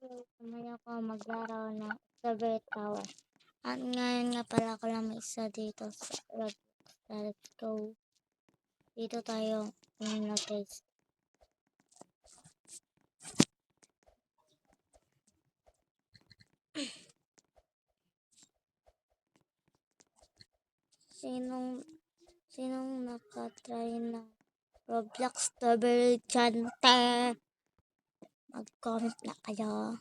Mamaya ako maglaro ng Strawberry Tower. At ngayon nga pala ako lang may isa dito sa Roblox. Let's go. Dito tayo. Muna guys. Sinong nakatry ng Roblox Strawberry Chante? Mag-comment na kayo.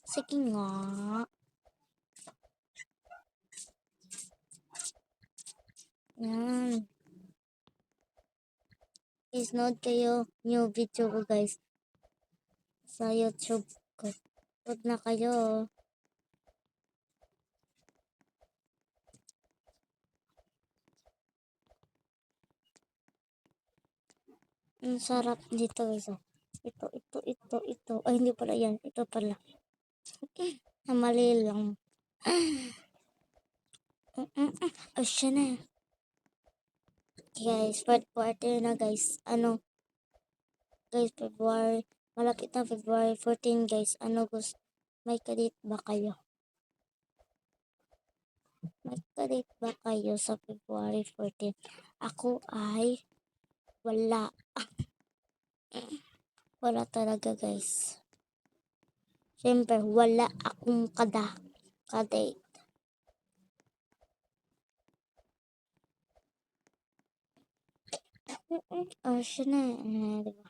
Sige nga. Yan. Please note kayo new video ko guys sa YouTube ko. Note na kayo. Ang sarap dito guys. Ito. Ay hindi pala yan. Ito pala. Mali lang. Oh, siya na. Guys, part na guys. Guys, February. Malapit na February 14 guys. Gusto? May kadate ba kayo? May kadate ba kayo sa February 14? Ako ay wala. Wala talaga guys. Siyempre, wala akong kadate. Oh, siya na. Diba?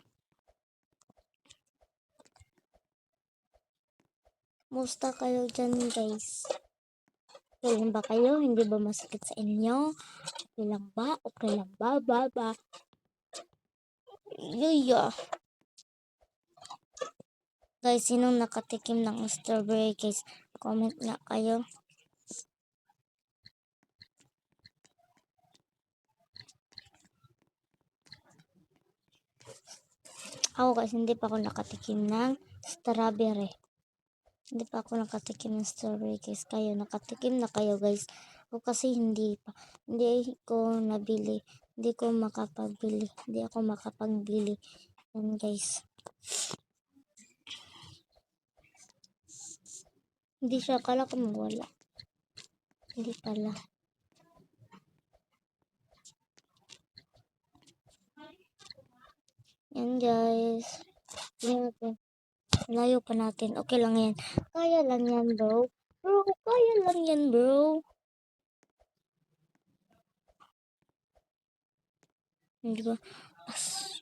Musta kayo dyan guys? Okay lang ba kayo? Hindi ba masakit sa inyo? Okay lang ba? Okay lang ba? Yuya. Guys, sinong nakatikim ng strawberry guys? Comment nga kayo. Ako guys, hindi pa ako nakatikim ng strawberry. Hindi pa ako nakatikim ng strawberry guys. Kayo, nakatikim na kayo guys. Ako kasi hindi pa. Hindi ko nabili. Hindi ko makapagbili. Hindi ako makapagbili. Yan guys. Hindi siya. Akala ko mawala. Hindi pala. Yan guys. Tingnan natin. Layo pa natin. Okay lang yan. Kaya lang yan bro. Kaya lang yan bro. Hindi ba?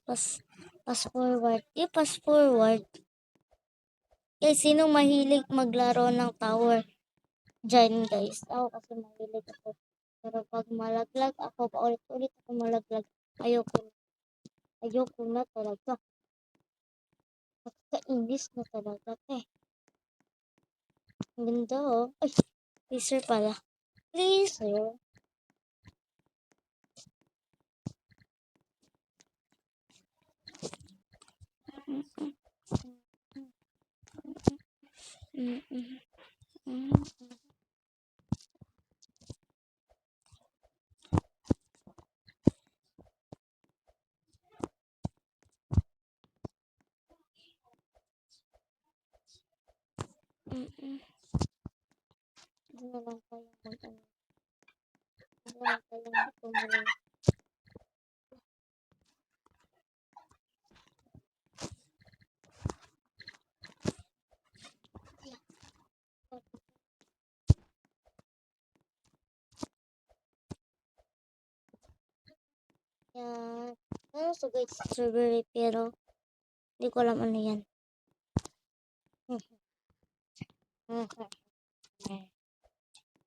Pass forward. Pass forward. Guys, sinong mahilig maglaro ng tower? Diyan guys. Ako kasi mahilig ako. Pero pag malaglag ako, paulit-ulit ako malaglag. Ayoko na talaga. Nakakainis na talaga. Ang ganda oh. Ay, freezer pala. Freezer. Hindi na lang kayo mag-ano. Hindi na lang kayo mag-umuwi. Yan. So guys, strawberry pero hindi ko alam ano yan.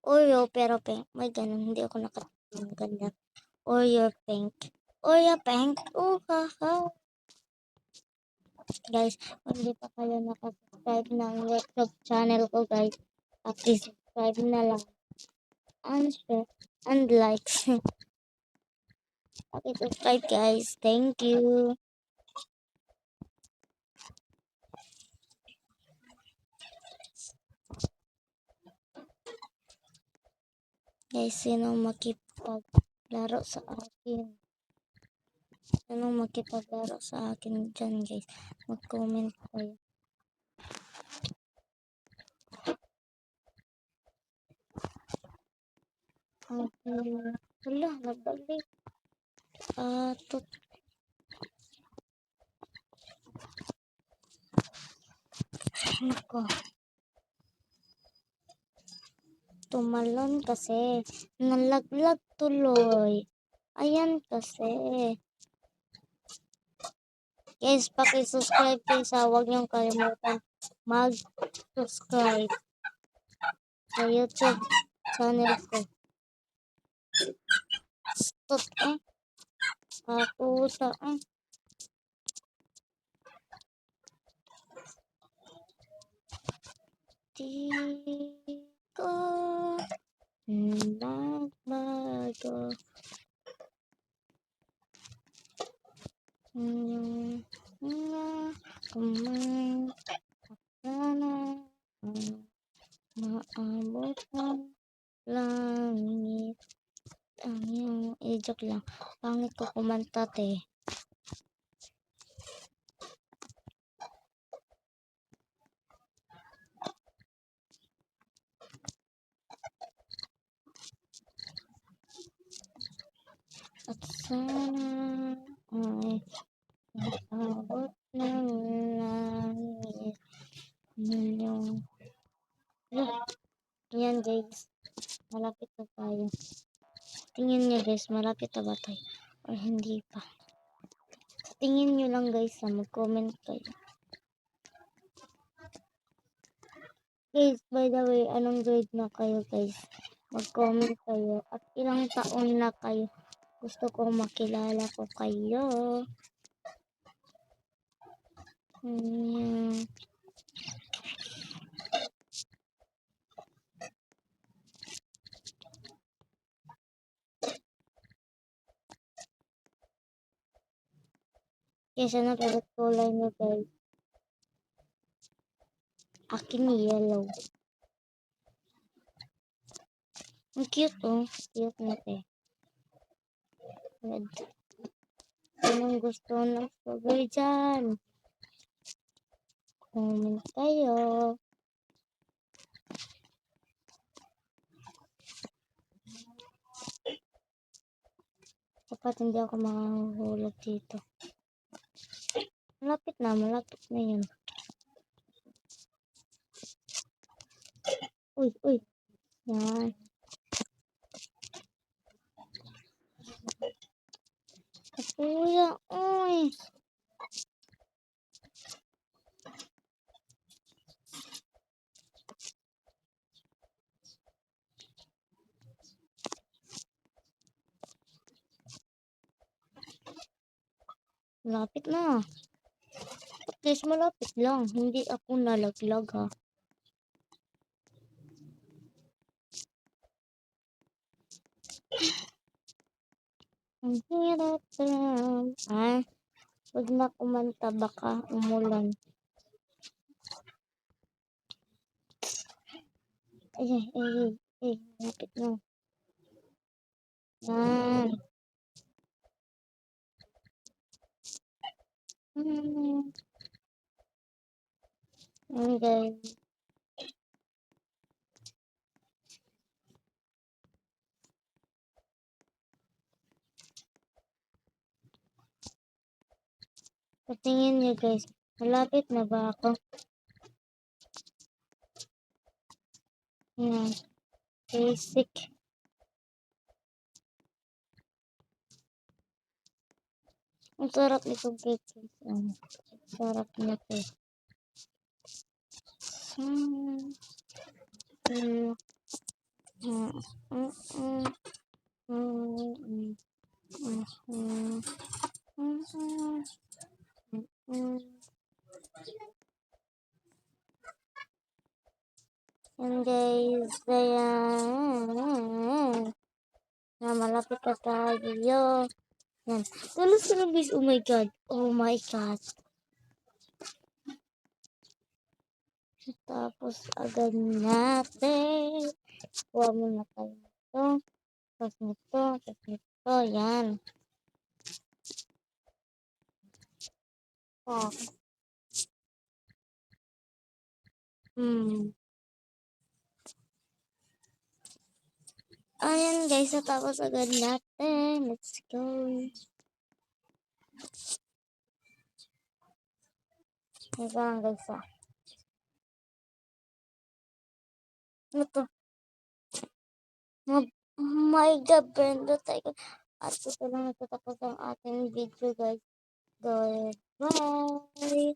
Oreo pero pink. May ganun. Hindi ako nakatikim ganyan. Oreo pink. Oreo pink. Ha. Guys, kung hindi pa kayo nakasubscribe ng YouTube channel ko guys, please subscribe na lang. And share and like. Subscribe guys. Thank you. Guys, sinong makipaglaro sa akin? Sinong makipaglaro sa akin dyan guys? Mag-comment kayo. Hala, nagbalik. Tut. Nako. Tumalon kasi. Nalaglag tuloy. Ayan kasi. Guys, paki-subscribe please ha. Huwag niyong kalimutan mag-subscribe sa YouTube channel ko. Stop puta Di ko nagbago. Yung mga kumain sana maabot ng langit. Ang yung joke lang. Pangit ko kumanta te. At sana ay maabot ng langit. Yung yan guys. Malapit na tayo. Tingin nyo guys, malapit na ba tayo? Or hindi pa? Tingin nyo lang guys, mag-comment kayo. Guys, by the way, anong grade na kayo guys? Mag-comment kayo. At ilang taon na kayo? Gusto kong makilala ko kayo. Kesa na favorite kulay nyo guys. Akin yellow. Ang cute oh. Cute na te. Red. Anong gusto ng strawberry dyan? Comment kayo. Dapat hindi ako makahulog dito. Malapit na yun. Uy. Yan. Kuya, uy. Malapit na. Guys, malapit lang. Hindi ako nalaglag ha. Ang hirap lang. Huwag na kumanta baka umulan. Malapit na. Yan. Yan guys. Patingin nyo guys. Malapit na ba ako? Yan. Basic. Ang sarap nito guys. Sarap nito. And guys, ayan. Malapit na tayo. Yan. Tulos na guys. Oh my god. Oh my god. Tapos agad natin. Kuha muna tayo nito. Tapos nito. Tapos nito. Yan. Oh. Ayan guys, natapos agad natin. Let's go. Ito lang guys ah. Ano to? My God, Brenda tayo. At ito lang natatapos ang ating video guys. Goodbye.